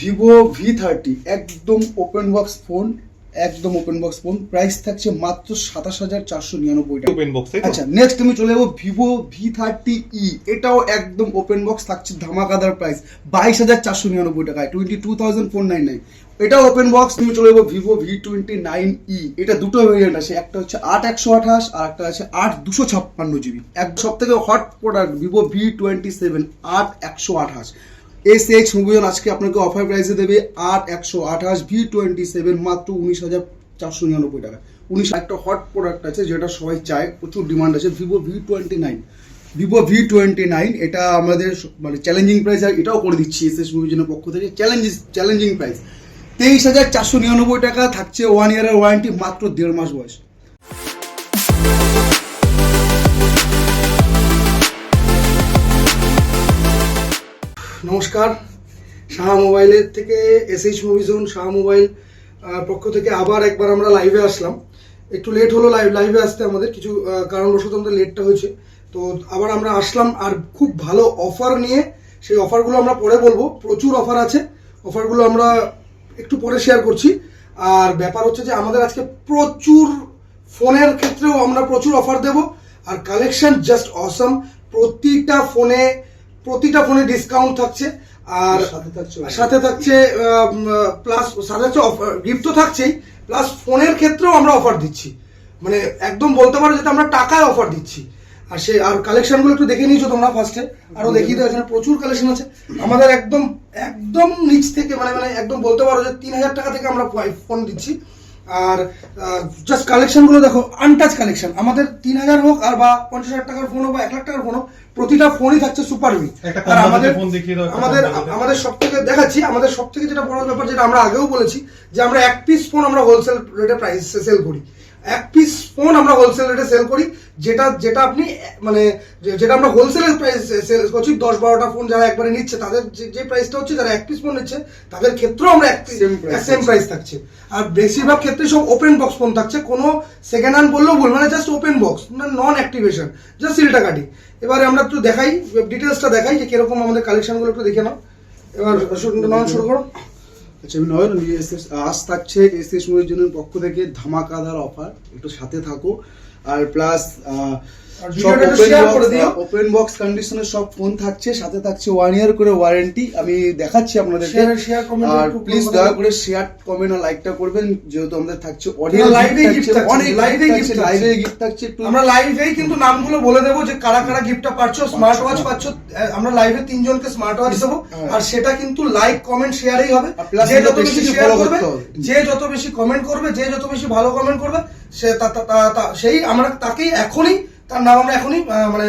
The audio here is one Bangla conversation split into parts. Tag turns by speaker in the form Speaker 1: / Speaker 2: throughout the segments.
Speaker 1: ভিভো V30 একদম ওপেন বক্স ফোন, একদম ওপেন বক্স ফোন, প্রাইস থাকছে মাত্র 27,499 টাকা
Speaker 2: ওপেন বক্স।
Speaker 1: আচ্ছা, নেক্সট আমি চলে যাবো ভিভো V30e, এটাও একদম ওপেন বক্স, থাকছে ধামাকাদার প্রাইস 22,499 টাকায়, 22,499। এটাও ওপেন বক্স। তুমি চলে যাবো ভিভো V29e, এটা দুটো ভেরিয়েন্ট আছে, একটা হচ্ছে 8/128 আর একটা আছে 8/256 GB। এক সব থেকে hot product Vivo V27 8/128। SH mobile আজকে আপনাকে অফার প্রাইসে দেবে 8/128 V27 মাত্র 19,499 টাকা। 19 একটা হট প্রোডাক্ট আছে যেটা সবাই চায়, প্রচুর ডিমান্ড আছে, ভিভো V29। এটা আমাদের মানে চ্যালেঞ্জিং প্রাইস, আর এটাও করে দিচ্ছি এসএস মোবাইলের পক্ষ থেকে চ্যালেঞ্জিং প্রাইস 23,499 টাকা। থাকছে 1 ইয়ারের ওয়ারেন্টি, মাত্র 1.5 মাস বয়স। নমস্কার, শাহ মোবাইলের থেকে এসএইচ মুভিজোন শাহ মোবাইল পক্ষ থেকে আবার একবার আমরা লাইভে আসলাম। একটু লেট হলো লাইভে আসতে, আমাদের কিছু কারণবশত আমাদের লেটটা হয়েছে, তো আবার আমরা আসলাম আর খুব ভালো অফার নিয়ে। সেই অফারগুলো আমরা পরে বলবো, প্রচুর অফার আছে, অফারগুলো আমরা একটু পরে শেয়ার করছি। আর ব্যাপার হচ্ছে যে আমাদের আজকে প্রচুর ফোনের ক্ষেত্রেও আমরা প্রচুর অফার দেব, আর কালেকশন জাস্ট অসাম। প্রতিটা ফোনে ডিসকাউন্ট থাকছে, আর সাথে থাকছে প্লাস সাথে থাকছে গিফট তো থাকছেই, প্লাস ফোনের ক্ষেত্রেও আমরা অফার দিচ্ছি। মানে একদম বলতে পারো যেটা আমরা টাকায় অফার দিচ্ছি। আর কালেকশনগুলো একটু দেখে নিয়েছো তোমরা ফার্স্টে, আরো দেখিয়ে দেওয়া, এখানে প্রচুর কালেকশন আছে আমাদের। একদম নিচ থেকে মানে একদম বলতে পারো যে 3,000 টাকা থেকে আমরা ফোন দিচ্ছি। আর জাস্ট কালেকশনগুলো দেখো, আনটাচ কালেকশন আমাদের। 3,000 হোক আর বা 50,000 টাকার ফোন হোক বা 1 লাখ টাকার ফোন হোক, প্রতিটা ফোনই থাকছে সুপার হিট। আর আমাদের সব থেকে দেখাচ্ছি, আমাদের সব থেকে যেটা বড় ব্যাপার, যেটা আমরা আগেও বলেছি, যে আমরা এক পিস ফোন আমরা হোলসেল রেটে প্রাইস সেল করি। এক পিস ফোন আমরা হোলসেল রেটে সেল করি, যেটা আপনি মানে যেটা আমরা হোলসেলের প্রাইস সেল করছি। 10-12টা ফোন যারা একবারে নিচ্ছে তাদের যে প্রাইসটা হচ্ছে, যারা এক পিস ফোন নিচ্ছে তাদের ক্ষেত্রেও আমরা সেম প্রাইস থাকছে। আর বেশিরভাগ ক্ষেত্রে সব ওপেন বক্স ফোন থাকছে, কোনো সেকেন্ড হ্যান্ড বললেও ভুল, মানে জাস্ট ওপেন বক্স, মানে নন অ্যাক্টিভেশন, জাস্ট সিলটা কাটি। এবারে আমরা একটু দেখাই, ডিটেলসটা দেখাই যে কিরকম আমাদের কালেকশনগুলো একটু দেখে নাও। এবার শুরু করো। আচ্ছা, আমি নয়ন, আজ থাকছে এসএস মোবাইলের পক্ষ থেকে ধামাকাদার অফার, একটু সাথে থাকো। আর প্লাস ওপেন বক্স কন্ডিশনের সব ফোন থাকছে, সাথে থাকছে 1 ইয়ার করে ওয়ারেন্টি। আমি দেখাচ্ছি আপনাদেরকে, আর প্লিজ দয়া করে শেয়ার, কমেন্ট আর লাইকটা করবেন, যেহেতু আমাদের থাকছে অডিও লাইভে গিফট থাকছে।
Speaker 3: আমরা লাইভেই কিন্তু নামগুলো বলে দেবো যে কারা কারা গিফটটা পাচ্ছ। স্মার্ট ওয়াচ পাচ্ছ, আমরা লাইভে 3 জনকে স্মার্ট ওয়াচ দেবো, আর সেটা কিন্তু লাইক কমেন্ট শেয়ারেই হবে। যে যত বেশি শেয়ার করবে, যে যত বেশি কমেন্ট করবে, যে যত বেশি ভালো কমেন্ট করবে, সেই আমরা তাকেই এখনই, তার নাম আমরা এখনই মানে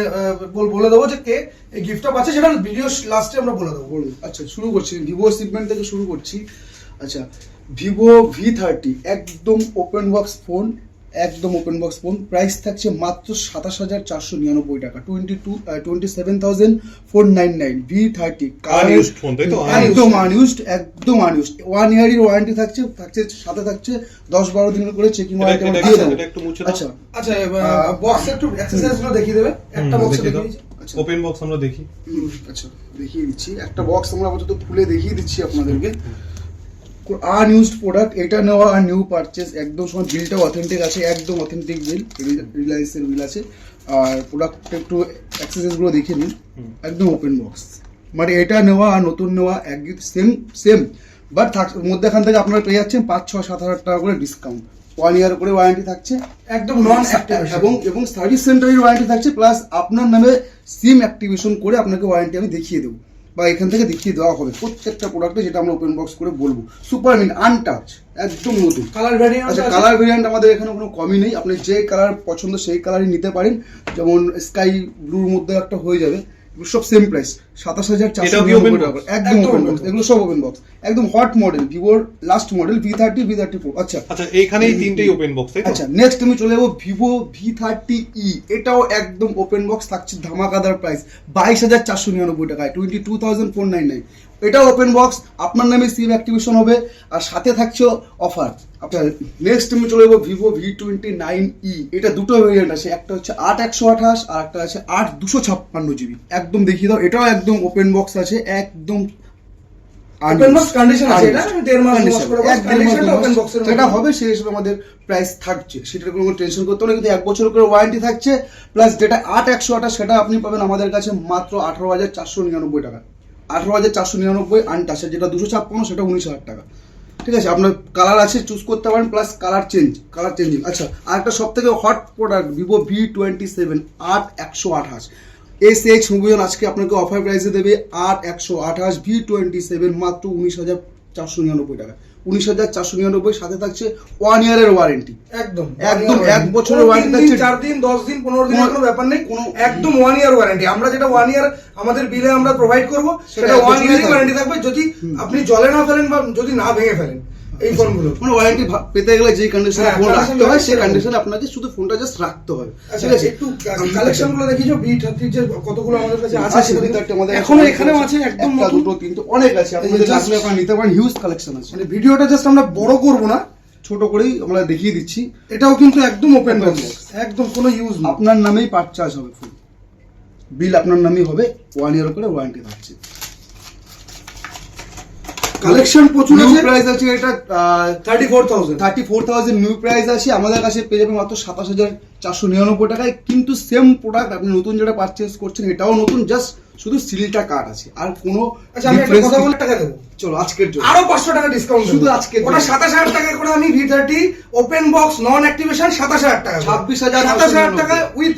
Speaker 3: বলে দেবো যে কে এই গিফটটা পাচ্ছে, সেটা ভিডিও লাস্টে আমরা বলে দেবো।
Speaker 1: আচ্ছা, শুরু করছি, ভিভো সেগমেন্ট থেকে শুরু করছি। আচ্ছা, ভিভো V30 একদম ওপেন বক্স ফোন, একদম ওপেন বক্স ফোন, প্রাইস থাকছে মাত্র 27,499 টাকা, 27,499 V30। একদম আনইউজড 1 ইয়ারের ওয়ারেন্টি থাকছে, সাথে থাকছে 10-12 দিনের করে চেকিং ওয়ারেন্টি আমরা দিয়ে দেবো। আচ্ছা,
Speaker 3: বক্স একটু অ্যাক্সেসরিজগুলো দেখিয়ে দেবে, একটা বক্স দেখিয়ে দিচ্ছি।
Speaker 2: ওপেন বক্স আমরা দেখি।
Speaker 1: আচ্ছা, দেখিয়ে দিচ্ছি একটা বক্স আমরা আপাতত খুলে দেখিয়ে দিচ্ছি আপনাদেরকে। আনইউজড প্রোডাক্ট, এটা নেওয়া আর নিউ পারচেজ, একদম সময় বিলটাও অথেন্টিক আছে, একদম অথেন্টিক বিল, রিলায়েন্সের বিল আছে। আর প্রোডাক্টটা একটু অ্যাক্সেসরিজগুলো দেখে নিন, একদম ওপেন বক্স, মানে এটা নেওয়া আর নতুন নেওয়া একদম সেম। বাট মধ্যেখান থেকে আপনারা পেয়ে যাচ্ছেন 5-6-7 হাজার টাকা করে ডিসকাউন্ট। 1 ইয়ার করে ওয়ারেন্টি থাকছে,
Speaker 3: একদম নন অ্যাক্টিভেশন,
Speaker 1: এবং সার্ভিস সেন্টারের ওয়ারেন্টি থাকছে, প্লাস আপনার নামে সিম অ্যাক্টিভেশন করে আপনাকে ওয়ারেন্টি আমি দেখিয়ে দেবো, বা এখান থেকে দেখিয়ে দেওয়া হবে প্রত্যেকটা প্রোডাক্টে, যেটা আমরা ওপেন বক্স করে বলবো। সুপার মিন আনটাচ, একদম নতুন
Speaker 3: কালার ভ্যারিয়েন্ট।
Speaker 1: আচ্ছা, কালার ভেরিয়েন্ট আমাদের এখানে কোনো কমই নেই, আপনি যে কালার পছন্দ সেই কালারই নিতে পারেন। যেমন স্কাই ব্লুর মধ্যে একটা হয়ে যাবে, সব সেম প্রাইস 27,499 টাকা, একদম ওপেন বক্স। এগুলো সব ওপেন বক্স, একদম হট মডেল, ভিভোর লাস্ট মডেল V30 Pro। আচ্ছা,
Speaker 2: এইখানে এই তিনটেই ওপেন বক্স।
Speaker 1: আচ্ছা, নেক্সট আমি চলে যাবো ভিভো V30e, এটাও একদম ওপেন বক্স, থাকছে ধামাকাদার প্রাইস 22,499 টাকায়, 22,499। এটাও ওপেন বক্স, আপনার নামে সিম অ্যাক্টিভেশন হবে, আর সাথে থাকছে অফার। আপনার নেক্সট আমি চলে যাবো ভিভো V29e, এটা দুটো ভেরিয়েন্ট আছে, একটা হচ্ছে 8/128 আর একটা আছে 8/256 GB। একদম দেখিয়ে দাও, এটাও একদম ওপেন বক্স আছে, একদম
Speaker 3: ওপেন বক্স কন্ডিশন আছে, এটা 1.5 মাস 2 মাস করে কন্ডিশনটা ওপেন বক্সের
Speaker 4: যেটা হবে সেই হিসেবে আমাদের প্রাইস থাকছে, সেটার কোনো টেনশন করতে হবে না। কিন্তু 1 বছর করে ওয়ারেন্টি থাকছে, প্লাস যেটা 8/128 সেটা আপনি পাবেন আমাদের কাছে মাত্র 18,499 টাকা। 18,499 আনটাচ, যেটা 256 সেটা 19,000 টাকা। ঠিক আছে, আপনার কালার আছে, চুজ করতে পারেন, প্লাস কালার চেঞ্জিং। আচ্ছা, আর একটা সব থেকে hot product Vivo V27 8/128 SH mobile আজকে আপনাকে অফার প্রাইসে দেবে 8/128 V27 মাত্র 19,499 টাকা। 19,499 সাথে থাকছে 1 ইয়ারের ওয়ারেন্টি।
Speaker 3: একদম
Speaker 4: 1 বছরের ওয়ারেন্টি থাকছে।
Speaker 3: 4 দিন 10 দিন 15 দিনের কোনো ব্যাপার নেই, একদম 1 ইয়ার ওয়ারেন্টি। আমরা যেটা 1 ইয়ার আমাদের বিলে আমরা প্রোভাইড করব, সেটা 1 ইয়ারের ওয়ারেন্টি থাকবে। যদি আপনি জলে না ফেলেন বা যদি না ভেঙে ফেলেন এই ফোনগুলো,
Speaker 4: মানে ওয়ারেন্টি পেতে গেলে যে কন্ডিশনে ফোন
Speaker 3: condition
Speaker 4: রাখতে হয় সেই
Speaker 3: রাখতে
Speaker 4: কন্ডিশনে আপনাকে শুধু ফোনটা জাস্ট রাখতে হবে।
Speaker 3: আচ্ছা,
Speaker 4: ঠিক আছে,
Speaker 3: একটু কালেকশন গুলো দেখিছো V30 যে কতগুলো আমাদের কাছে আছে,
Speaker 4: আছে V30 আমাদের
Speaker 3: এখনো এখানেও আছে, একদম
Speaker 4: একটা
Speaker 3: নতুন।
Speaker 4: দুটো তিনটে অনেক আছে, আপনাদের
Speaker 3: just-
Speaker 4: লাগলে আপনারা নিতে পারেন, হিউজ কালেকশন আছে।
Speaker 3: মানে ভিডিওটা জাস্ট আমরা বড় করব না,
Speaker 4: ছোট করেই আমরা দেখিয়ে দিচ্ছি।
Speaker 3: এটাও কিন্তু একদম ওপেন
Speaker 4: Open
Speaker 3: বক্স, একদম কোনো ইউজ না।
Speaker 4: আপনার নামেই পার্ট চার্জ হবে, ফুল বিল আপনার নামেই হবে, 1 ইয়ার করে ওয়ারেন্টি থাকছে।
Speaker 3: কালেকশন প্রচুর
Speaker 4: নিউ
Speaker 3: আছে।
Speaker 4: প্রাইস আছে এটা
Speaker 3: 34,000
Speaker 4: 34,000 নিউ প্রাইস আছে, আমাদের কাছে পেয়ে যাবেন মাত্র 27,499 টাকায়। কিন্তু সেম প্রোডাক্ট আপনি নতুন যেটা পারচেজ করছেন এটাও নতুন, জাস্ট শুধু সিলটা কার্ড আছে, আর কোনো
Speaker 3: আচ্ছা, আমি একটা
Speaker 4: difference
Speaker 3: কথা
Speaker 4: নেই।
Speaker 3: বলে টাকা দেবো,
Speaker 4: চলো আজকের জন্য
Speaker 3: আরো 500 টাকা ডিসকাউন্ট
Speaker 4: শুধু আজকের
Speaker 3: ওটা
Speaker 4: জন্য।
Speaker 3: 27,000 টাকা করে আমি V30 ওপেন বক্স নন অ্যাক্টিভেশন 27,000 টাকা,
Speaker 4: 26,999
Speaker 3: টাকায় উইথ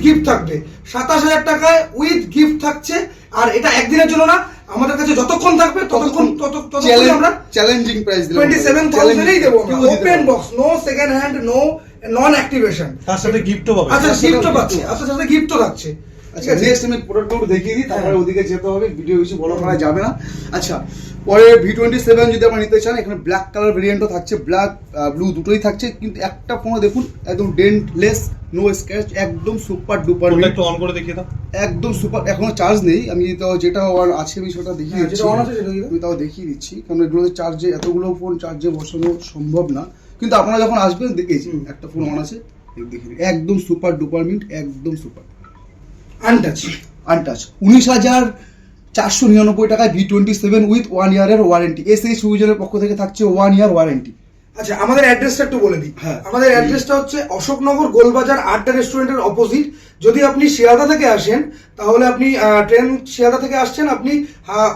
Speaker 3: গিফট থাকবে। 27,000 টাকায় উইথ গিফট থাকছে। আর এটা একদিনের জন্য না, আমাদের কাছে যতক্ষণ থাকবে ততক্ষণ আমরা
Speaker 4: চ্যালেঞ্জিং প্রাইস দিলাম,
Speaker 3: 27,000 এই দেবো আমরা। Open box, no second hand, no non activation.
Speaker 2: তার সাথে গিফটও পাবে।
Speaker 3: আচ্ছা, গিফটও পাচ্ছে, আপনার সাথে গিফটও থাকছে।
Speaker 4: আচ্ছা, নেক্সট আমি প্রোডাক্টগুলো দেখিয়ে দিই, তারপরে ওদিকে যেতে হবে, ভিডিও বেশি বড় করা যাবে না। আচ্ছা, পরে V27 যদি আপনারা নিতে চান, এখানে ব্ল্যাক কালার ভেরিয়েন্টও থাকছে, ব্ল্যাক ব্লু দুটোই থাকছে। কিন্তু একটা ফোন দেখুন, একদম ডেন্টলেস, নো স্ক্র্যাচ, একদম সুপার ডুপার,
Speaker 2: ফোনটা একটু অন করে দেখিয়ে দাও।
Speaker 4: একদম সুপার। এখনো চার্জ নেই, আমি তাও যেটা on আছে আমি সেটা দেখিয়ে
Speaker 3: হ্যাঁ,
Speaker 4: দিচ্ছি।
Speaker 3: যেটা on আছে সেটা দিয়ে দাও।
Speaker 4: আমি তাও দেখিয়ে দিচ্ছি, কারণ এগুলোতে চার্জে এতগুলো ফোন চার্জে বসানো সম্ভব না। কিন্তু আপনারা যখন আসবেন দেখেছি একটা ফোন অন আছে, দেখিয়ে একদম সুপার ডুপার মিন্ট, একদম সুপার
Speaker 3: আনটাচ।
Speaker 4: 19,499 টাকায় V27 উইথ 1 ইয়ারের ওয়ারেন্টি। SH উইজের পক্ষ থেকে থাকছে 1 ইয়ার ওয়ারেন্টি।
Speaker 3: আচ্ছা, আমাদের অ্যাড্রেসটা একটু বলে দিই।
Speaker 4: হ্যাঁ।
Speaker 3: আমাদের অ্যাড্রেসটা হচ্ছে অশোকনগর গোলবাজার আড্ডা রেস্টুরেন্টের অপোজিট। যদি আপনি শিয়ালদা থেকে আসেন, তাহলে আপনি ট্রেন শিয়ালদা থেকে আসছেন, আপনি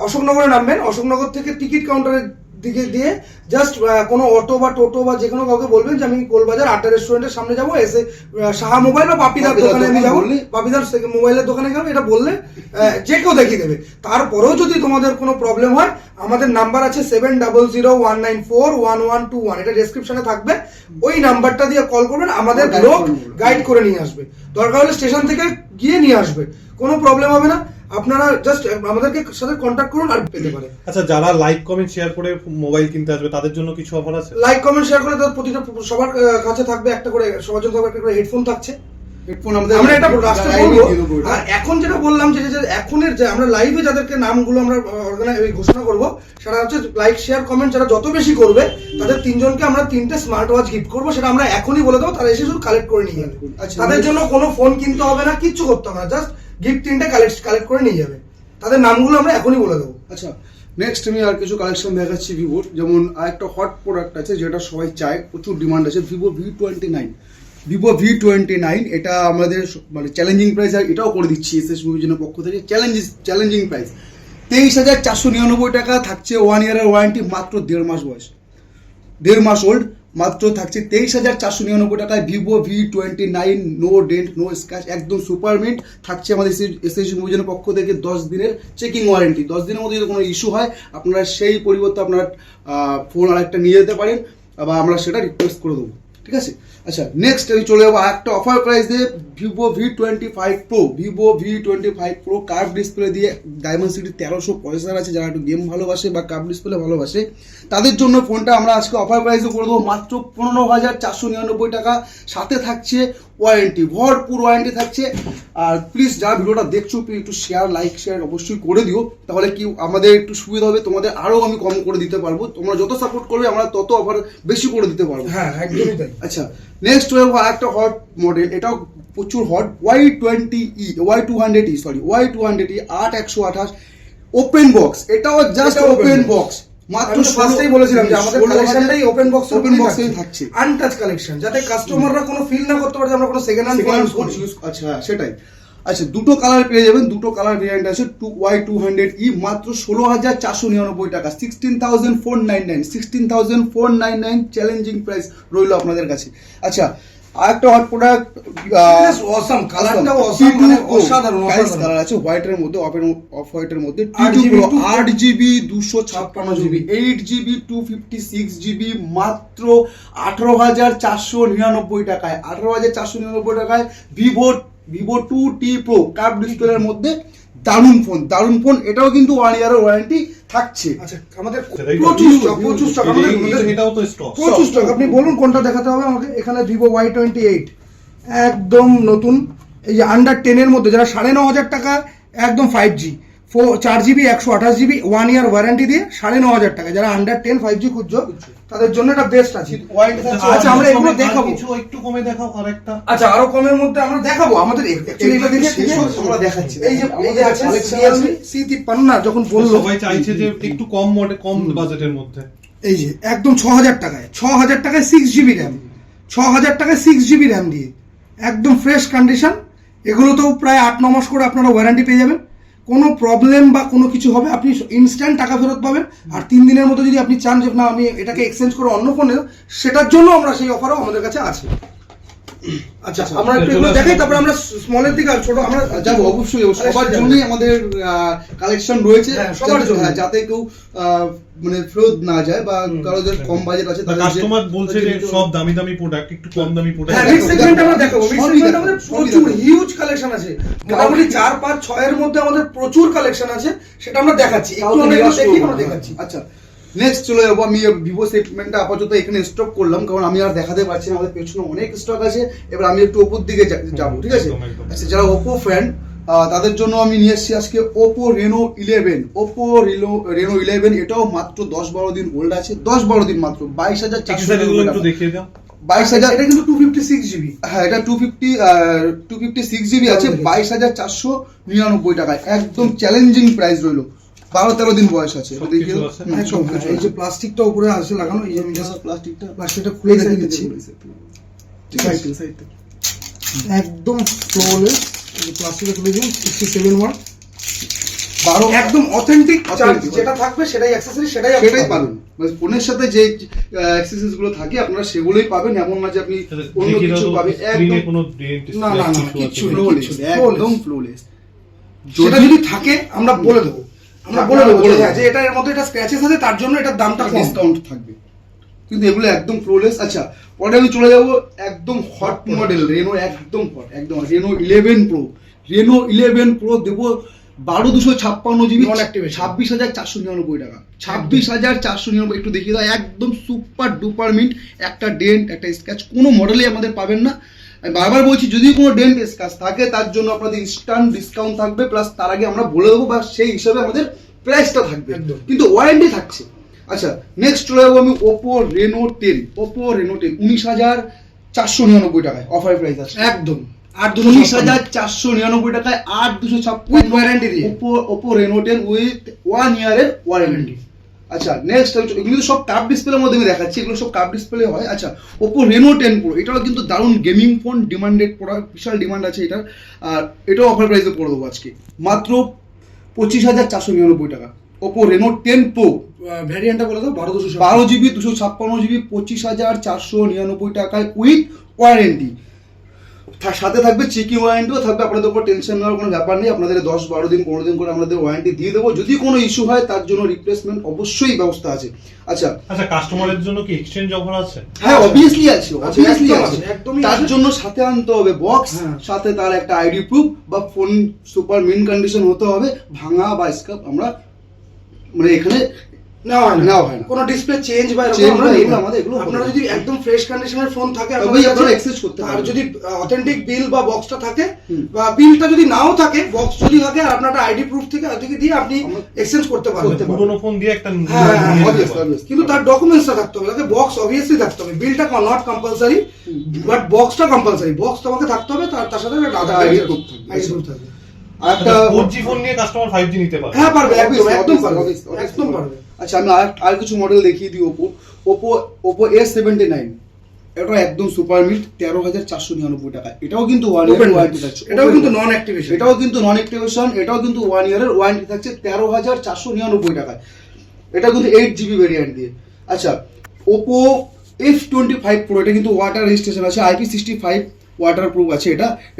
Speaker 3: অশোকনগরে নামবেন। অশোকনগর থেকে টিকিট কাউন্টারের দিকে দিয়ে জাস্ট কোনো অটো বা টোটো বা যে কোনো কাউকে বলবেন যে আমি গোলবাজার আড্ডা রেস্টুরেন্টের সামনে যাবো, এসে সাহা মোবাইল বা পাপিদার দোকানে আমি যাবো, পাপিদার মোবাইলের দোকানে যাবো, এটা বললে যে কেউ দেখিয়ে দেবে। তারপরেও যদি তোমাদের কোনো প্রবলেম হয়, আমাদের নাম্বার আছে 7001941121, এটা ডেসক্রিপশনে থাকবে। ওই নাম্বারটা দিয়ে কল করবেন, আমাদের লোক গাইড করে নিয়ে আসবে। দরকার হলে স্টেশন থেকে গিয়ে নিয়ে আসবে, কোনো প্রবলেম হবে না। আপনারা জাস্ট আমাদেরকে সাথে কন্ট্যাক্ট করুন আর পেতে পারে।
Speaker 2: আচ্ছা, যারা লাইক কমেন্ট শেয়ার করে মোবাইল কিনতে আসবে তাদের জন্য কিছু অফার আছে?
Speaker 3: লাইক কমেন্ট শেয়ার করে তার প্রতিটা সবার কাছে থাকবে একটা করে, সবার জন্য থাকবে একটা করে হেডফোন থাকছে।
Speaker 4: হেডফোন আমাদের
Speaker 3: আমরা এটা রাস্তা বলবো। আর এখন যেটা বললাম যে এখনের যে আমরা লাইভে যাদেরকে নামগুলো আমরা ঘোষণা করব, সেটা হচ্ছে লাইক শেয়ার কমেন্ট যারা যত বেশি করবে তাদের 3 জনকে আমরা 3টে স্মার্ট ওয়াচ গিফট করবো। সেটা আমরা এখনই বলে দেবো, তারা এসে শুধু কালেক্ট করে নিয়ে যাবে।
Speaker 4: আচ্ছা,
Speaker 3: তাদের জন্য কোনো ফোন কিনতে হবে না, কিচ্ছু করতে হবে না, জাস্ট গিফট 3টে কালেক্ট করে নিয়ে যাবে। তাদের নামগুলো আমরা এখনই বলে দেবো।
Speaker 4: আচ্ছা, নেক্সট আমি আর কিছু কালেকশন দেখাচ্ছি ভিভোর। যেমন আর একটা হট প্রোডাক্ট আছে যেটা সবাই চায়, প্রচুর ডিমান্ড আছে, ভিভো V29। এটা আমাদের মানে চ্যালেঞ্জিং প্রাইস, আর এটাও করে দিচ্ছি এসএস মুভিজনের পক্ষ থেকে চ্যালেঞ্জিং প্রাইস। 23,499 টাকা থাকছে 1 ইয়ারের ওয়ারেন্টি, মাত্র 1.5 মাস বয়স, 1.5 মাস ওল্ড, মাত্র থাকছে 23,499 টাকায় Vivo V29, no dent no scratch, একদম সুপার মিন্ট থাকছে আমাদের এসএস মুভিজনের পক্ষ থেকে 10 দিনের চেকিং ওয়ারেন্টি। 10 দিনের মধ্যে যদি কোনো ইস্যু হয়, আপনারা সেই পরিবর্তে আপনারা ফোন আর একটা নিয়ে যেতে পারেন, বা আমরা সেটা রিপ্লেস করে দেবো। ঠিক আছে, আচ্ছা, নেক্সট আমি চলে যাবো একটা অফার প্রাইস দিয়ে, Vivo V25 Pro curve display দিয়ে, ডায়মন্ড সিটি 1300 প্রসেসর আছে। যারা একটু গেম ভালোবাসে বা কার্ভ ডিসপ্লে ভালোবাসে তাদের জন্য ফোনটা আমরা আজকে অফার প্রাইসে করে দেবো মাত্র 15,499 টাকা। সাথে থাকছে ওয়ারেন্টি, ভরপুর ওয়ারেন্টি থাকছে। আর প্লিজ যারা ভিডিওটা দেখছো একটু লাইক শেয়ার অবশ্যই করে দিও, তাহলে কি আমাদের একটু সুবিধা হবে, তোমাদের আরও আমি কম করে দিতে পারবো। তোমরা যত সাপোর্ট করবে আমরা তত অফার বেশি করে দিতে পারবো।
Speaker 3: হ্যাঁ, একদমই তাই।
Speaker 4: আচ্ছা, নেক্সট ওয়েভ আরেকটা হট মডেল, এটাও প্রচুর হট, Y200E 8/128 ওপেন বক্স, এটাও জাস্ট
Speaker 3: এটাও
Speaker 4: ওপেন
Speaker 3: open
Speaker 4: বক্স, মাত্র
Speaker 3: আমি তো ফার্স্টেই বলেছিলাম যে আমাদের কালেকশনটাই ওপেন বক্স
Speaker 4: ওপেন বক্সেই থাকছে।
Speaker 3: আনটাচ কালেকশন, যাতে কাস্টমাররা কোনো ফিল না করতে পারে যে আমরা কোনো সেকেন্ড হ্যান্ড ফোন ইউজ করছি।
Speaker 4: আচ্ছা হ্যাঁ, সেটাই। আচ্ছা, দুটো কালার পেয়ে যাবেন, দুটো কালার ভেরিয়েন্ট আছে। Y200E মাত্র 16,499 টাকা, 16,499, 16,499 চ্যালেঞ্জিং প্রাইস রইল আপনাদের কাছে। আচ্ছা, আরেকটা হট প্রোডাক্ট,
Speaker 3: অসাম কালারটাও অসাম, মানে অসাধারণ
Speaker 4: কালার আছে হোয়াইটের মধ্যে, অফ হোয়াইটের মধ্যে,
Speaker 3: 8GB
Speaker 4: 8GB 256GB 8GB 256GB মাত্র 18,499 টাকায়, 18,499 টাকায় ভিভো 2T Pro কার্ভ ডিসপ্লের মধ্যে দারুণ ফোন। এটাও কিন্তু 1 ইয়ারের ওয়ারেন্টি থাকছে।
Speaker 3: আচ্ছা, আমাদের
Speaker 2: সেটাই তো।
Speaker 3: প্রচুর স্টক আমাদের
Speaker 2: এটাও তো স্টক।
Speaker 3: প্রচুর স্টক। আপনি বলুন কোনটা দেখাতে হবে আমাকে। এখানে ভিভো Y28 একদম নতুন, এই যে আন্ডার 10 এর মধ্যে, যারা 9,500 টাকা একদম 5G 4GB 128GB 1 year warranty দিয়ে 9,500 টাকা, যারা আন্ডার 10 5G খুঁজছো তাদের জন্য এটা বেস্ট আছে। আচ্ছা, আমরা এগুলো দেখাবো,
Speaker 2: কিছু একটু কমে দেখাও আরেকটা।
Speaker 3: আচ্ছা আরো কমের মধ্যে আমরা দেখাবো। আমাদের actually এটা দেখে
Speaker 4: আমরা দেখাচ্ছি।
Speaker 3: এই যে আছে Realme C53 না, যখন বললো
Speaker 2: সবাই চাইছে যে একটু কম কম বাজেটের মধ্যে।
Speaker 3: এই যে একদম 6,000 টাকায় 6GB র্যাম, 6,000 টাকায় 6GB র্যাম দিয়ে একদম ফ্রেশ কন্ডিশন। এগুলোতেও প্রায় 8-9 মাস করে আপনারা ওয়ারেন্টি পেয়ে যাবেন। কোনো প্রবলেম বা কোনো কিছু হবে আপনি ইনস্ট্যান্ট টাকা ফেরত পাবেন। আর 3 দিনের মধ্যে যদি আপনি চান যে না আমি এটাকে এক্সচেঞ্জ করে অন্য ফোনে, সেটার জন্য আমরা সেই অফারও আমাদের কাছে আছে। আচ্ছা, আমরা একটু এগুলো দেখাই, তারপরে আমরা স্মলের দিকে ছোট আমরা
Speaker 4: যাবো। অবশ্যই সবার জন্যই আমাদের কালেকশন রয়েছে,
Speaker 3: হ্যাঁ, সবার জন্য।
Speaker 4: যাতে কেউ মানে ফেরত না যায় বা কারোদের কম বাজেট আছে তাদের
Speaker 2: কাস্টমার বলছে যে সব দামি প্রোডাক্ট, একটু কম দামি প্রোডাক্ট।
Speaker 3: হ্যাঁ, মিড সেগমেন্ট আমরা দেখাবো। মিড সেগমেন্ট আমাদের প্রচুর হিউজ কালেকশন আছে, মোটামুটি 4, 5, 6 এর মধ্যে আমাদের প্রচুর কালেকশন আছে, সেটা আমরা দেখাচ্ছি। একটু আমরা এগুলো দেখি, আমরা দেখাচ্ছি।
Speaker 4: আচ্ছা, নেক্সট চলে যাবো। আমি ভিভো সেগমেন্টটা আপাতত এখানে স্টপ করলাম, কারণ আমি আর দেখাতে পারছি না, আমাদের পেছনে অনেক স্টক আছে। এবার আমি একটু ওপোর দিকে যাবো, ঠিক আছে?
Speaker 2: একদম, একদম।
Speaker 4: আচ্ছা, যারা ওপো ফ্যান তাদের জন্য আমি নিয়ে এসেছি আজকে ওপো রেনো 11। ওপো রেনো 11 এটাও মাত্র 10-12 দিন ওল্ড আছে, 10-12 দিন মাত্র, 22,499
Speaker 2: একটু
Speaker 4: টাকা।
Speaker 2: দেখিয়ে দাও।
Speaker 4: 22,000,
Speaker 3: এটা কিন্তু 256GB।
Speaker 4: হ্যাঁ এটা 256GB আছে, 22,499 টাকায় একদম চ্যালেঞ্জিং প্রাইস রইলো। 12-13 দিন বয়স আছে।
Speaker 2: সব
Speaker 4: দেখিয়ে
Speaker 2: কিছু
Speaker 4: দাও।
Speaker 2: আছে।
Speaker 4: হ্যাঁ, সব কিছু
Speaker 3: এই যে
Speaker 4: আছে।
Speaker 3: প্লাস্টিকটা উপরে আছে লাগানো, এই যে আমি জাস্ট প্লাস্টিকটা খুলে
Speaker 4: এই
Speaker 3: দেখিয়ে
Speaker 4: side
Speaker 3: দিচ্ছি।
Speaker 4: ঠিক আছে, সাইড থেকে।
Speaker 3: একদম ফ্লোলেস, এই যে প্লাস্টিকটা খুলে দিন। 67 ওয়াট
Speaker 4: 12
Speaker 3: একদম অথেন্টিক চার্জ,
Speaker 4: Authentic,
Speaker 3: যেটা থাকবে সেটাই অ্যাকসেসরি, সেটাই
Speaker 4: সেটাই পাবেন। ফোনের সাথে যে অ্যাক্সেসরিজ গুলো থাকে আপনারা সেগুলোই পাবেন, এমন না যে আপনি অন্য
Speaker 2: দেখিয়ে
Speaker 4: কিছু
Speaker 2: দাও,
Speaker 4: পাবেন।
Speaker 2: স্ক্রিনে
Speaker 4: একদম
Speaker 2: কোনো ডেন্ট
Speaker 3: না, না, না, কিচ্ছু নেই।
Speaker 4: Flawless,
Speaker 3: flawless।
Speaker 4: একদম ফ্লোলেস।
Speaker 3: সেটা যদি থাকে আমরা বলে দেবো, আমরা বলে দেবো
Speaker 4: বলে
Speaker 3: যে
Speaker 4: দেবো।
Speaker 3: হ্যাঁ, যে এটা এর মধ্যে এটা স্ক্র্যাচেস আছে, তার জন্য এটার দামটা কম।
Speaker 4: ডিসকাউন্ট থাকবে, কিন্তু এগুলো একদম ফ্লোলেস। আচ্ছা, পরে আমি চলে যাব একদম হট মডেল রেনো, একদম হট, একদম রেনো 11 প্রো। রেনো 11 প্রো দেবো 12,256GB,
Speaker 3: Non activation।
Speaker 4: 26,499 টাকা, 26,499। একটু দেখিয়ে দাও, একদম সুপার ডুপার মিন্ট, একটা ডেন্ট একটা স্ক্র্যাচ কোনো মডেলে আমাদের পাবেন না। আমি বারবার বলছি, যদি কোনো ডেন্ট স্ক্র্যাচ থাকে তার জন্য আপনাদের ইনস্ট্যান্ট ডিসকাউন্ট থাকবে, প্লাস তার আগে আমরা বলে দেবো বা সেই হিসাবে আমাদের প্রাইসটা থাকবে,
Speaker 3: একদম।
Speaker 4: কিন্তু ওয়ারেন্টি থাকছে। আচ্ছা, নেক্সট চলে যাবো আমি ওপো রেনো 10। ওপো রেনো 10 19,499 টাকায় অফার প্রাইস আছে,
Speaker 3: একদম
Speaker 4: 19,499 টাকায় 8,256
Speaker 3: With warranty দিয়ে।
Speaker 4: ওপো রেনো 10 উইথ 1 ইয়ারের ওয়ারেন্টি। আচ্ছা, নেক্সট এগুলো সব কার্ভ ডিসপ্লের মধ্যে আমি দেখাচ্ছি, এগুলো সব কার্ভ ডিসপ্লে হয়। আচ্ছা, ওপো রেনো 10 প্রো এটাও কিন্তু দারুণ গেমিং ফোন, ডিমান্ডেড প্রোডাক্ট, বিশাল ডিমান্ড আছে এটার। আর এটাও অফার প্রাইসে করে দেবো আজকে মাত্র 25,499 টাকা। ওপো রেনো 10 প্রো
Speaker 3: ভ্যারিয়েন্টটা বলে দাও। 12,256
Speaker 4: 12GB 256GB 25,499 টাকায় উইথ ওয়ারেন্টি। সাথে থাকবে চেকিং ওয়ারেন্টিও থাকবে, আপনাদের উপর টেনশন নেওয়ার কোনো ব্যাপার নেই। আপনাদের 10-12 দিন 15 দিন করে আমাদের ওয়ারেন্টি দিয়ে দেবো। যদি কোনো ইস্যু হয় তার জন্য রিপ্লেসমেন্ট অবশ্যই ব্যবস্থা আছে। আচ্ছা,
Speaker 2: কাস্টমারের জন্য কি এক্সচেঞ্জ অফার আছে?
Speaker 4: হ্যাঁ অবভিয়াসলি আছে, অবভিয়াসলি
Speaker 3: একদম
Speaker 4: আছে।
Speaker 3: আছে, একদমই
Speaker 4: তার
Speaker 3: আছে।
Speaker 4: জন্য সাথে আনতে হবে বক্স,
Speaker 3: হ্যাঁ।
Speaker 4: সাথে তার একটা আইডি প্রুফ বা ফোন সুপার মিন কন্ডিশন হতে হবে, ভাঙা বা স্ক্র্যাপ আমরা মানে এখানে
Speaker 3: নেওয়া হয়
Speaker 4: নেওয়া হয় না।
Speaker 3: কোনো ডিসপ্লে চেঞ্জ বা এরকম
Speaker 4: Change
Speaker 3: আমরা
Speaker 4: বা
Speaker 3: নেই
Speaker 4: এগুলো
Speaker 3: না।
Speaker 4: আমাদের এগুলো
Speaker 3: আপনারা
Speaker 4: হবে না।
Speaker 3: যদি একদম ফ্রেশ কন্ডিশনের ফোন থাকে
Speaker 4: তবেই আপনারা exchange করতে
Speaker 3: আর
Speaker 4: পারবেন।
Speaker 3: যদি অথেন্টিক বিল বা বক্সটা থাকে, বা বিলটা যদি নাও থাকে, বক্স যদি থাকে আর আপনার আইডি প্রুফ থেকে ওদিকে দিয়ে আপনি এক্সচেঞ্জ করতে পারবেন।
Speaker 2: পুরোনো ফোন দিয়ে একটা
Speaker 3: হ্যাঁ, হ্যাঁ,
Speaker 2: নিয়ে
Speaker 4: obvious,
Speaker 2: নিতে পারবে।
Speaker 4: obvious।
Speaker 3: কিন্তু তার ডকুমেন্টসটা থাকতে হবে, তাকে বক্স অবভিয়াসলি থাকতে হবে। বিলটা নট কম্পালসারি, বাট বক্সটা কম্পালসারি। বক্স তোমাকে থাকতে হবে, তার সাথে একটা আধার
Speaker 4: ID
Speaker 3: আইডি
Speaker 4: proof
Speaker 3: প্রুফ
Speaker 4: থাকবে।
Speaker 3: থাকবে।
Speaker 4: আর একটা
Speaker 2: 4G ফোন নিয়ে কাস্টমার 5G নিতে পারে।
Speaker 1: হ্যাঁ পারবে, একদম
Speaker 4: Obviously,
Speaker 1: একদম
Speaker 4: obviously,
Speaker 1: পারবে,
Speaker 4: obviously,
Speaker 1: একদম
Speaker 4: obviously।
Speaker 1: পারবে।
Speaker 4: আচ্ছা আমি আর কিছু মডেল দেখিয়ে দিই ওপো A79, এটা একদম সুপার মিট 13,499 টাকা। এটাও কিন্তু 1
Speaker 1: Open
Speaker 4: ইয়ার
Speaker 1: box।
Speaker 4: ওয়ারেন্টি থাকছে,
Speaker 1: এটাও কিন্তু নন অ্যাক্টিভেশন।
Speaker 4: এটাও কিন্তু নন অ্যাক্টিভেশন, এটাও কিন্তু 1 ইয়ারের ওয়ারেন্টি থাকছে 13,499 টাকায়। এটা কিন্তু 8GB ভেরিয়েন্ট দিয়ে। আচ্ছা ওপো F25 Pro, এটা কিন্তু ওয়াটার রেজিস্ট্রেশন আছে, IP65 ওয়াটার প্রুফ আছে।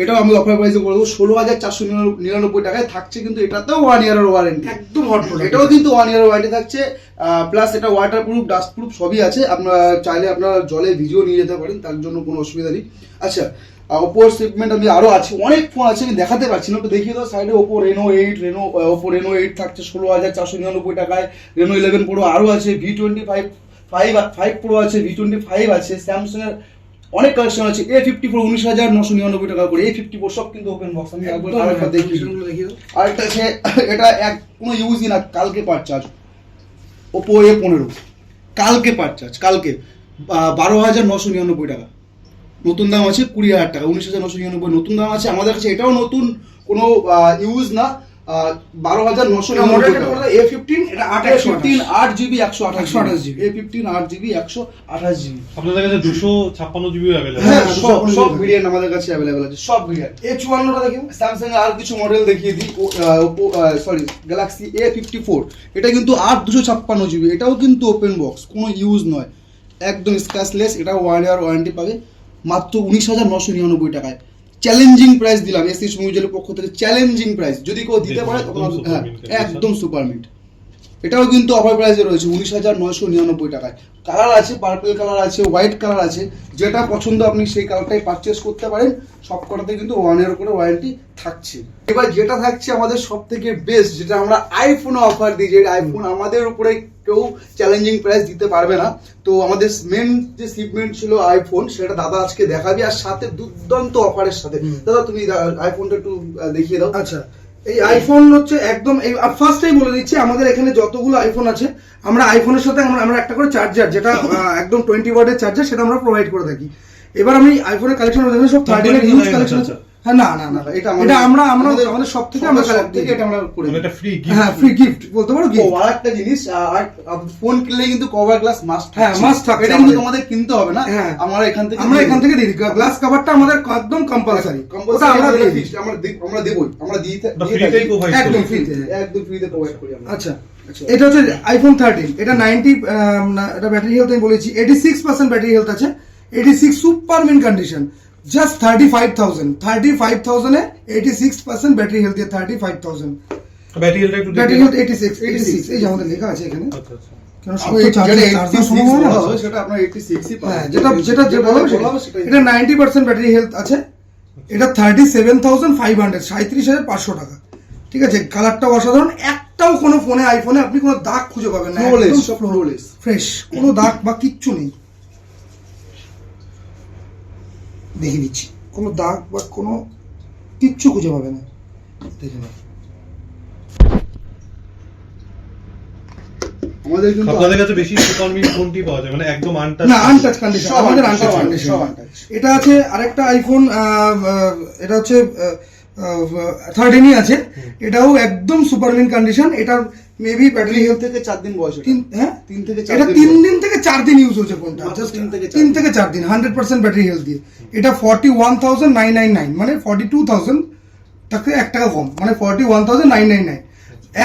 Speaker 4: এটাও আমি অফার প্রাইসে করে দেবো 16,499 টাকায় থাকছে, কিন্তু এটাতেও 1 ইয়ারের ওয়ারেন্টি।
Speaker 1: একদম হট প্রোডাক্ট।
Speaker 4: এটাও কিন্তু 1 ইয়ার ওয়ারেন্টি থাকছে, প্লাস এটা ওয়াটার প্রুফ, ডাস্ট প্রুফ সবই আছে। আপনারা চাইলে আপনারা জলে ভিজিও নিয়ে যেতে পারেন, তার জন্য কোনো অসুবিধা নেই। আচ্ছা ওপোর শিপমেন্ট আমি আরো আছে, অনেক ফোন আছে, আমি দেখাতে পারছি না, একটু দেখিয়ে দাও সাইডে। ওপো রেনো 8 থাকছে 16,499 টাকায়। রেনো 11 প্রো আরো আছে, V25 প্রো আছে, V25 আছে, স্যামসাং এর অনেক কালেকশন আছে। A54 19,999 টাকা করে। A54 সব কিন্তু ওপেন বক্স। আমি একবার আরেকবার দেখিয়ে দিই। আরেকটা আছে, এটা কোনো ইউজই না, কালকে পার্ট চার্জ। ওপো A15 কালকে পার্ট চার্জ, কালকে 12,999 টাকা। নতুন দাম আছে 20,000 টাকা, 19,999 নতুন দাম আছে আমাদের কাছে। এটাও নতুন, কোনো ইউজ না, 12,999 টাকা।
Speaker 1: A15 এটা
Speaker 4: 8GB
Speaker 1: 8GB
Speaker 4: 128GB। A15 8GB 128GB।
Speaker 2: আপনাদের কাছে 256GB অ্যাভেলেবল।
Speaker 4: হ্যাঁ,
Speaker 1: হ্যাঁ,
Speaker 4: সব
Speaker 1: 256
Speaker 4: ভেরিয়েন্ট আমাদের কাছে অ্যাভেলেবেল আছে, সব ভেরিয়েন্ট।
Speaker 1: A54 টা দেখুন।
Speaker 4: স্যামসাং এর আর কিছু মডেল দেখিয়ে দিই। গ্যালাক্সি A54, এটা কিন্তু 256GB, এটাও কিন্তু ওপেন বক্স, কোনো ইউজ নয়, একদম স্ক্র্যাচলেস। এটা 1 ইয়ার ওয়ারেন্টি পাবে মাত্র 19,999 টাকায়। চ্যালেঞ্জিং প্রাইস দিলাম এসএস মুভিজের পক্ষ থেকে, চ্যালেঞ্জিং প্রাইস। যদি কেউ দিতে পারে তখন হ্যাঁ একদম সুপার মিট। এটাও কিন্তু অফার প্রাইসে রয়েছে 19,999 টাকায়। কালার আছে, পার্পল কালার আছে, হোয়াইট কালার আছে, যেটা পছন্দ আপনি সেই কালারটাই পারচেস করতে পারেন। সব কটাতে কিন্তু 1 ইয়ার করে ওয়ারেন্টি থাকছে। এবার যেটা থাকছে আমাদের সব থেকে বেস্ট, যেটা আমরা আইফোনে অফার দিই, যে আইফোন আমাদের উপরে কেউ চ্যালেঞ্জিং প্রাইস দিতে পারবে না। তো আমাদের মেন যে শিপমেন্ট ছিল আইফোন, সেটা দাদা আজকে দেখাবি, আর সাথে দুর্দান্ত অফারের সাথে। দাদা তুমি আইফোনটা একটু দেখিয়ে দাও।
Speaker 1: আচ্ছা এই আইফোন হচ্ছে একদম ফার্স্টেই বলে দিচ্ছি, আমাদের এখানে যতগুলো আইফোন আছে, আমরা আইফোনের সাথে আমরা একটা করে চার্জার, যেটা একদম 20 ওয়াটের চার্জার, সেটা আমরা প্রোভাইড করে থাকি। এবার আমি আইফোনের কালেকশন সব 13 এর ইউজ কালেকশন আছে। হ্যাঁ না না না, এটা আমরা আমাদের সব থেকে আমরা
Speaker 4: সব থেকে এটা আমরা করে দিই।
Speaker 2: এটা ফ্রি
Speaker 1: হ্যাঁ ফ্রি গিফট বলতে পারো কি।
Speaker 4: আর একটা জিনিস, ফোন কিনলে কিন্তু কভার গ্লাস মাস্ট।
Speaker 1: হ্যাঁ, must থাকছে
Speaker 4: এটা কিন্তু
Speaker 1: আমাদের।
Speaker 4: তোমাদের কিনতে হবে না,
Speaker 1: হ্যাঁ।
Speaker 4: আমরা এখান থেকে
Speaker 1: দিই। গ্লাস কভারটা আমাদের একদম কম্পালসারি, ওটা আমরা দিয়ে দিই।
Speaker 4: আমরা দেবই, আমরা দিয়ে
Speaker 2: ফ্রিতেই প্রোভাইড
Speaker 1: একদম
Speaker 2: করি।
Speaker 1: ফ্রিতে।
Speaker 4: একদম ফ্রিতে প্রোভাইড করি আমরা।
Speaker 1: আচ্ছা এটা হচ্ছে আইফোন 13, এটা 90 এটা ব্যাটারি হেলথ আমি বলেছি, 86% ব্যাটারি হেলথ আছে, 86 সুপার মিন কন্ডিশন, জাস্ট 35,000 এ 86% ব্যাটারি হেলথ দিয়ে 35,000
Speaker 2: ব্যাটারি হেলথ একটু
Speaker 1: ব্যাটারি হেলথ 86 এই যে আমাদের লেখা আছে এখানে।
Speaker 2: আচ্ছা আচ্ছা।
Speaker 1: কেন সবাই চার্জার সম্ভব না,
Speaker 4: সেটা আপনার 86ই পাবেন।
Speaker 1: হ্যাঁ যেটা বলা হবে
Speaker 4: সেটাই।
Speaker 1: এটা 90% ব্যাটারি হেলথ আছে, এটা 37,500 37,500 টাকা। ঠিক আছে, কালারটাও অসাধারণ, একটাও কোনো ফোনে আইফোনে আপনি কোনো দাগ খুঁজে পাবেন না,
Speaker 4: Flawless, সব flawless।
Speaker 1: ফ্রেশ, কোনো দাগ বা কিচ্ছু নেই। দেখে দিচ্ছি, কোনো দাগ বা কোনো কিচ্ছু খুঁজে পাবে না, দেখে নাও।
Speaker 4: আমাদের কিন্তু
Speaker 2: আপনাদের কাছে বেশি সুপার মিন কোনটি পাওয়া যায়, মানে একদম আনটাচ?
Speaker 1: না আনটাচ কন্ডিশন,
Speaker 4: সব
Speaker 1: আমাদের
Speaker 4: untouched,
Speaker 1: আনটাচ
Speaker 4: সব
Speaker 1: কন্ডিশন।
Speaker 4: untouched।
Speaker 1: এটা আছে আরেকটা আইফোন, এটা হচ্ছে 13ই আছে, এটাও একদম সুপার মিন কন্ডিশন। এটার মেবি ব্যাটারি হেলথ
Speaker 4: 3 থেকে 4 দিন বয়স।
Speaker 1: হ্যাঁ
Speaker 4: 3 থেকে 4
Speaker 1: এটা
Speaker 4: দিন
Speaker 1: 3
Speaker 4: বয়স।
Speaker 1: দিন থেকে 4 দিন ইউজ হচ্ছে ফোনটা,
Speaker 4: মাত্র
Speaker 1: জাস্ট
Speaker 4: 3 থেকে 4
Speaker 1: 3 থেকে 4 দিন, 100% ব্যাটারি হেলথ দিয়ে। এটা 41,999, মানে 42,000 টাকা 1 টাকা কম, মানে 41,999,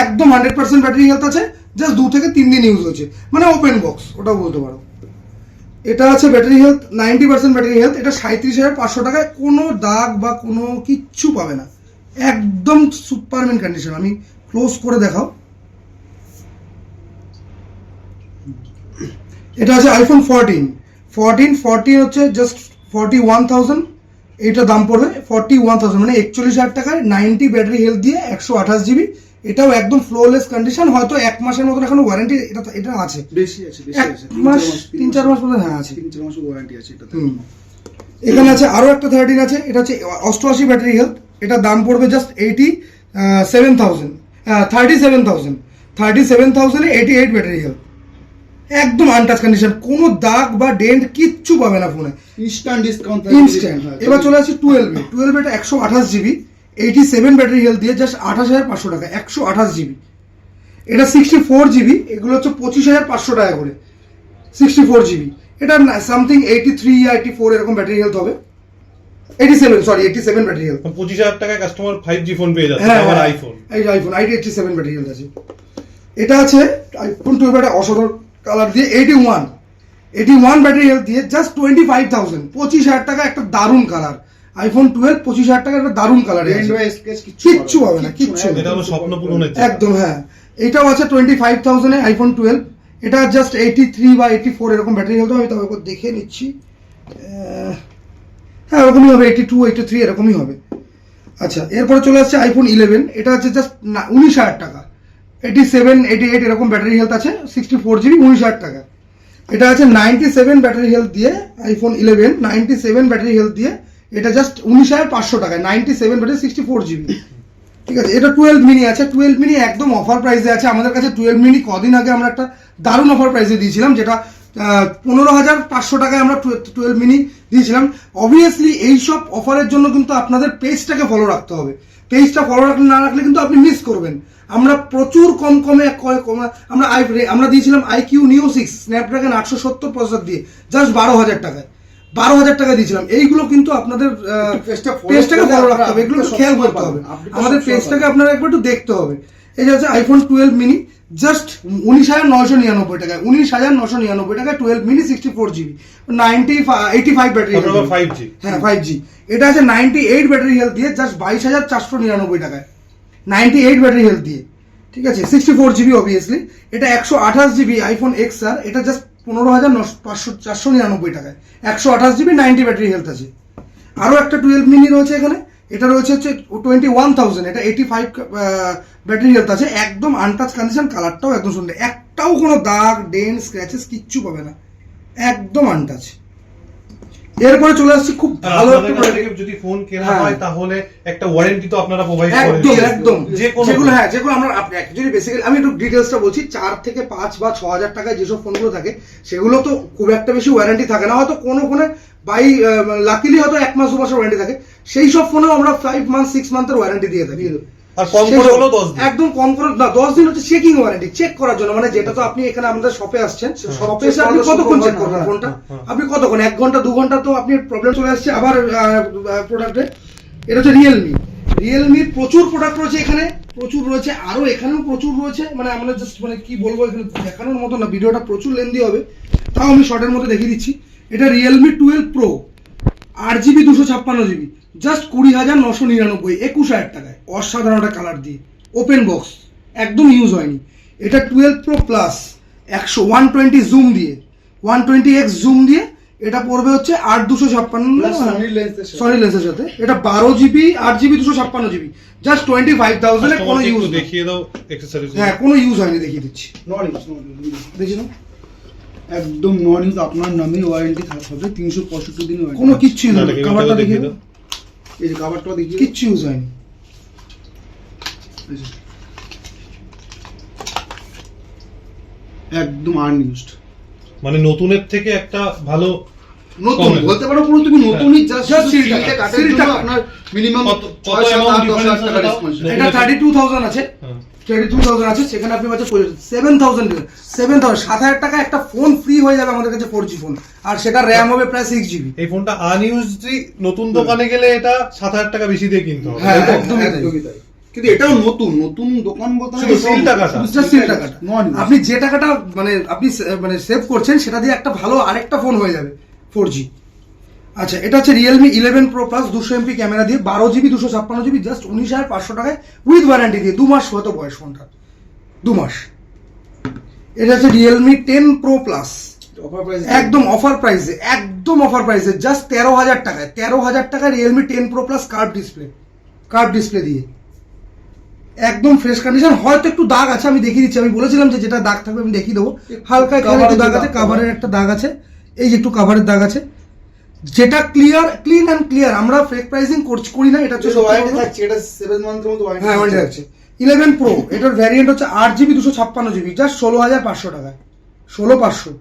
Speaker 1: একদম 100% ব্যাটারি হেলথ আছে, জাস্ট 2 থেকে 3 দিন ইউজ হচ্ছে, মানে ওপেন বক্স ওটাও বলতে পারো। এটা আছে ব্যাটারি হেলথ 90% ব্যাটারি হেলথ, এটা 37,500 টাকায়, কোনো দাগ বা কোনো কিচ্ছু পাবে না, একদম সুপারম্যান কন্ডিশন। আমি ক্লোজ করে দেখাও। এটা আছে আইফোন 14 হচ্ছে জাস্ট 41,000, এইটা দাম পড়বে 41,000, মানে 41,000 টাকায় 90 ব্যাটারি হেলথ দিয়ে 128GB। এটাও একদম ফ্লোলেস কন্ডিশন, হয়তো 1 মাসের মতন এখনো ওয়ারেন্টি এটা আছে,
Speaker 4: বেশি আছে, বেশি
Speaker 1: 1
Speaker 4: আছে।
Speaker 1: মাস 3-4 মাস মতন হ্যাঁ আছে।
Speaker 4: 3-4 মাস ওয়ারেন্টি আছে এটাতে।
Speaker 1: এখানে আছে আরো একটা 13 আছে, এটা হচ্ছে 88 ব্যাটারি হেলথ, এটা দাম পড়বে জাস্ট 37,000 এ 88 ব্যাটারি হেলথ, একদম আনটাচ কন্ডিশন, কোনো দাগ বা ডেন্ট কিচ্ছু পাবে না ফোনে,
Speaker 4: ইনস্ট্যান্ট ডিসকাউন্ট
Speaker 1: ইনস্ট্যান্ট। এবার চলে আসি 12 এটা 128GB, 87 ব্যাটারি হেলথ দিয়ে জাস্ট 28,500 টাকা, 128 জিবি। এটা 64 জিবি, এগুলো হচ্ছে 25,500 টাকা করে 64 জিবি। এটা সামথিং 83 या 84 এরকম ব্যাটারি হেলথ হবে। 87 ব্যাটারি হেলথ।
Speaker 2: 25,000 টাকায় কাস্টমার 5G ফোন পেয়ে যাচ্ছে,
Speaker 1: হ্যাঁ
Speaker 2: আবার আইফোন।
Speaker 1: এই আইফোন 87 ব্যাটারি হেলথ আছে। এটা আছে আইফোন 12 একটা অসাধারণ কালার দিয়ে 81 ব্যাটারি হেলথ দিয়ে জাস্ট 25,000, 25,000 টাকা একটা দারুণ কালার। আইফোন 12 25,000 টাকা একটা দারুণ কালার, কিচ্ছু হবে না, কিচ্ছু না।
Speaker 2: এটা হলো স্বপ্ন পূরণের জায়গা।
Speaker 1: একদম হ্যাঁ। এটাও আছে 25,000 এ আইফোন 12। এটা জাস্ট 83 বা 84 এরকম ব্যাটারি হেলথ হবে। তবে একবার দেখে নিচ্ছি, হ্যাঁ এরকমই হবে, 82 83 এরকমই হবে। আচ্ছা, এরপরে চলে আসছে আইফোন 11। এটা হচ্ছে জাস্ট 19,000 টাকা, 87 88 এরকম ব্যাটারি হেলথ আছে, 64 জিবি, 19,000 টাকা। এটা আছে 97 ব্যাটারি হেলথ দিয়ে আইফোন 11, 97 ব্যাটারি হেলথ দিয়ে এটা জাস্ট 19,500 টাকায়, 97 ব্যাটারি 64 জিবি। ঠিক আছে, এটা 12 মিনি আছে। 12 মিনি একদম অফার প্রাইসে আছে আমাদের কাছে। 12 মিনি কদিন আগে আমরা একটা দারুণ অফার প্রাইসে দিয়েছিলাম, যেটা 15,500 টাকায় আমরা 12 মিনি দিয়েছিলাম। অবভিয়াসলি এইসব অফারের জন্য কিন্তু আপনাদের পেজটাকে ফলো রাখতে হবে। পেজটা ফলো না রাখলে কিন্তু আপনি মিস করবেন। আমরা প্রচুর কমে আমরা দিয়েছিলাম IQ Neo 6 স্ন্যাপড্রাগন 870 প্রসেসর দিয়ে জাস্ট 12,000 টাকায়, 12,000 টাকা দিয়েছিলাম। এইগুলো কিন্তু আপনাদের পেজটাকে ফলো রাখতে হবে, এগুলো একটু খেয়াল করতে হবে। আমাদের পেজটাকে আপনারা একবার একটু দেখতে হবে। এই যে হচ্ছে আইফোন 12 মিনি জাস্ট 19,999 টাকায়, 19,999 টাকায় 12 মিনি 64 জিবি, 85 ব্যাটারি,
Speaker 2: 5G।
Speaker 1: হ্যাঁ 5G। এটা আছে 98 ব্যাটারি হেলথ দিয়ে জাস্ট 22,499 টাকায়, 98 ব্যাটারি হেলথ দিয়ে। ঠিক আছে, 64 জিবি অবভিয়াসলি। এটা 128 জিবি আইফোন XR, এটা জাস্ট 15,499 টাকায়, 128 জিবি, 90 ব্যাটারি হেলথ আছে। আরও একটা 12 মিনি রয়েছে এখানে, এটা রয়েছে হচ্ছে 21,000, এটা 85 ব্যাটারি হেলথ আছে, একদম আনটাচ কন্ডিশন, কালারটাও একদম সুন্দর, একটাও কোনো দাগ ডেন্ট স্ক্র্যাচেস কিচ্ছু পাবে না, একদম আনটাচ। এরপরে চলে আসছি খুব ভালো একটা প্রোডাক্ট।
Speaker 2: যদি ফোন কেনা হয় তাহলে একটা ওয়ারেন্টি তো আপনারা প্রোভাইড করেন।
Speaker 1: একদম
Speaker 2: যেগুলো
Speaker 1: যেগুলো আমরা অ্যাকচুয়ালি বেসিক্যালি আমি একটু ডিটেইলসটা বলছি। 4 থেকে 5 বা 6,000 টাকায় যেসব ফোনগুলো থাকে সেগুলো তো খুব একটা বেশি ওয়ারেন্টি থাকে না, হয়তো কোনো ফোনে লাকিলি হয়তো 1 মাস 2 মাসের ওয়ারেন্টি থাকে। সেই সব ফোনেও আমরা 5 মান্থ 6 মান্থের ওয়ারেন্টি দিয়ে থাকি।
Speaker 2: আর কম করে হলো 10 দিন,
Speaker 1: একদম কম করে না, 10 দিন হচ্ছে চেকিং ওয়ারেন্টি, চেক করার জন্য। মানে যেটা তো আপনি এখানে আমাদের শপে আসছেন, শপে এসে আপনি কতক্ষণ চেক করবেন ফোনটা, আপনি কতক্ষণ, 1 ঘন্টা 2 ঘন্টা তো আপনি প্রবলেম চলে আসছে। আবার প্রোডাক্টে এটা হচ্ছে রিয়েলমির প্রচুর প্রোডাক্ট রয়েছে এখানে, প্রচুর রয়েছে, আরো এখানেও প্রচুর রয়েছে। মানে আমরা জাস্ট মানে কি বলবো, এখানে দেখানোর মতো না, ভিডিওটা প্রচুর লেন্দি হবে, তাও আমি শর্টের মধ্যে দেখিয়ে দিচ্ছি। এটা Realme 12 pro 8GB 256GB just 20,999, 21,000 টাকায়, অসাধারণ একটা কালার দিয়ে, ওপেন বক্স, একদম ইউজ হয়নি। এটা 12 প্রো প্লাস 120 জুম দিয়ে, 120x জুম দিয়ে, এটা পড়বে হচ্ছে 8,256 সনি লেন্সের সাথে। এটা 12GB 8GB 256GB জাস্ট 25,000 এ, কোনো ইউজ
Speaker 2: দেখিয়ে দাও অ্যাকসেসরিজ।
Speaker 1: হ্যাঁ কোনো ইউজ হয়নি, দেখিয়ে দিচ্ছি। দেখি না,
Speaker 4: একদম নন ইউজ, আপনার নামে ওয়ারেন্টি হবে 365 দিন ওয়ারেন্টি,
Speaker 1: কোনো কিচ্ছু ইউজ হয়নি। কভারটা দেখিয়ে দাও,
Speaker 4: এই যে কভারটা দেখিয়ে
Speaker 1: কিচ্ছু ইউজ হয়নি।
Speaker 4: একদম আনইউজড,
Speaker 2: মানে নতুনের থেকে একটা ভালো
Speaker 4: নতুন
Speaker 2: কম
Speaker 4: বলতে পারো, পুরো তুমি নতুনই জাস্ট
Speaker 1: সিলটা
Speaker 4: কাটার জন্য আপনার মিনিমাম
Speaker 2: কত amount difference
Speaker 4: টাকা
Speaker 2: আছে?
Speaker 4: ডিসকাউন্ট।
Speaker 1: এটা 32,000 আছে, 32,000 আছে, সেখানে আপনি পাচ্ছেন 7,000 টাকা একটা ফোন ফ্রি হয়ে যাবে আমাদের কাছে, 4G ফোন, আর সেটা র্যাম হবে প্রায় 6GB।
Speaker 2: এই ফোনটা আনইউজডই নতুন দোকানে গেলে এটা 7,000 টাকা বেশি দিয়ে কিনতে হবে।
Speaker 1: হ্যাঁ,
Speaker 2: তাই তো?
Speaker 1: একদমই তাই।
Speaker 4: কিন্তু এটাও নতুন দোকান বলতে
Speaker 2: শুধু সিল টাকাটা।
Speaker 1: Just seal টাকাটা। আপনি যে টাকাটা আপনি সেভ করছেন সেটা দিয়ে একটা ভালো আরেকটা ফোন হয়ে যাবে 4G। আচ্ছা, এটা হচ্ছে Realme 11 pro plus 200 MP camera দিয়ে 12GB 256GB জাস্ট 19,500 টাকায় উইথ ওয়ারেন্টি দিয়ে, 2 মাস হয়তো বয়স ফোনটা, 2 মাস। এটা হচ্ছে রিয়েলমি 10 প্রো প্লাস, একদম অফার প্রাইসে জাস্ট 13,000 টাকায়, 13,000 টাকায় Realme 10 pro plus curve display দিয়ে, একদম ফ্রেশ কন্ডিশন। হয়তো একটু দাগ আছে, আমি দেখিয়ে দিচ্ছি, আমি বলেছিলাম যে যেটা দাগ থাকবে আমি দেখিয়ে দেবো। হালকা এখানে একটু দাগ আছে, কাভারের একটা দাগ আছে, এই যে একটু কাভারের দাগ আছে, যেটা ক্লিন অ্যান্ড ক্লিয়ার। আমরা ফেক প্রাইসিং করি না, এটা হচ্ছে
Speaker 4: ওয়ারেন্টি থাকছে, এটা 7 মান্থের মতো
Speaker 1: হ্যাঁ ওয়ারেন্টি থাকছে। 11 প্রো, এটার ভ্যারিয়েন্ট হচ্ছে 8GB 256GB জাস্ট 16,500 টাকায়, 16,500।